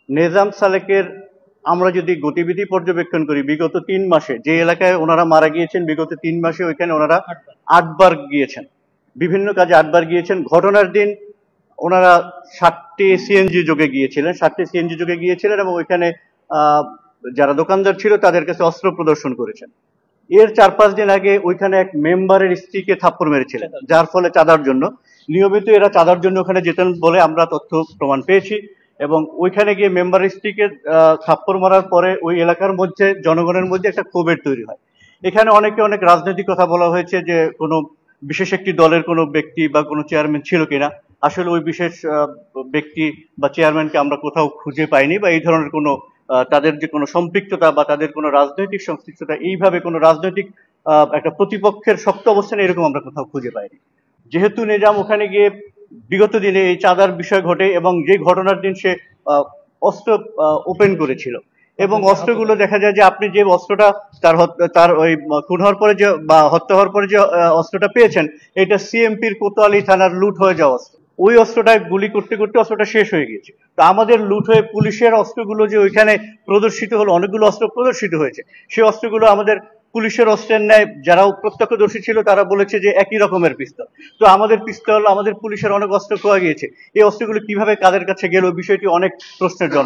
নেজাম সালেকের আমরা যদি গতিবিধি পর্যবেক্ষণ করি, বিগত 3 মাসে যে এলাকায় ওনারা মারা গিয়েছেন, বিগত 3 মাসে ওইখানে ওনারা 8 বার গিয়েছেন, বিভিন্ন কাজে 8 বার গিয়েছেন। ঘটনার দিন ওনারা 7টি সিএনজি যোগে গিয়েছিলেন, 7টি সিএনজি যোগে গিয়েছিলেন এবং ওইখানে যারা দোকানদার ছিল তাদের কাছে অস্ত্র প্রদর্শন করেছেন। এর 4-5 দিন আগে ওইখানে এক মেম্বারের স্ত্রীকে থাপ্পড় মেরেছিলেন, যার ফলে চাঁদার জন্য নিয়মিত এরা চাঁদার জন্য ওখানে যেতেন বলে আমরা তথ্য প্রমাণ পেয়েছি। এবং ওইখানে গিয়ে মেম্বারের স্ত্রীকে থাপ্পড় মারার পরে ওই এলাকার মধ্যে জনগণের মধ্যে একটা ক্ষোভের তৈরি হয়। এখানে অনেকে অনেক রাজনৈতিক কথা বলা হয়েছে যে কোনো বিশেষ একটি দলের কোনো ব্যক্তি বা কোনো চেয়ারম্যান ছিল কিনা। আসলে ওই বিশেষ ব্যক্তি বা চেয়ারম্যানকে আমরা কোথাও খুঁজে পাইনি, বা এই ধরনের কোনো তাদের যে কোনো সম্পৃক্ততা বা তাদের কোনো রাজনৈতিক সংশ্লিষ্টতা, এইভাবে কোনো রাজনৈতিক একটা প্রতিপক্ষের শক্ত অবস্থানে এরকম আমরা কোথাও খুঁজে পাইনি। যেহেতু নিজাম ওখানে গিয়ে বিগত দিনে এই চাঁদার বিষয় ঘটে এবং যে ঘটনার দিন সে অস্ত্র ওপেন করেছিল, এবং অস্ত্রগুলো দেখা যায় যে আপনি যে অস্ত্রটা তার ওই খুন হওয়ার পরে যে বা হত্যা হওয়ার পরে যে অস্ত্রটা পেয়েছেন, এটা সিএমপির কোতোয়ালি থানার লুট হয়ে যাওয়া অস্ত্র। ওই অস্ত্রটায় গুলি করতে করতে অস্ত্রটা শেষ হয়ে গিয়েছে। তো আমাদের লুট হয়ে পুলিশের অস্ত্রগুলো যে ওইখানে প্রদর্শিত হলো, অনেকগুলো অস্ত্র প্রদর্শিত হয়েছে, সেই অস্ত্রগুলো আমাদের পুলিশের অস্ত্রের ন্যায় যারা প্রত্যক্ষদর্শী ছিল তারা বলেছে যে একই রকমের পিস্তল। তো আমাদের পিস্তল, আমাদের পুলিশের অনেক অস্ত্র খোয়া গিয়েছে। এই অস্ত্রগুলো কিভাবে কাদের কাছে গেল, বিষয়টি অনেক প্রশ্নের জন্ম।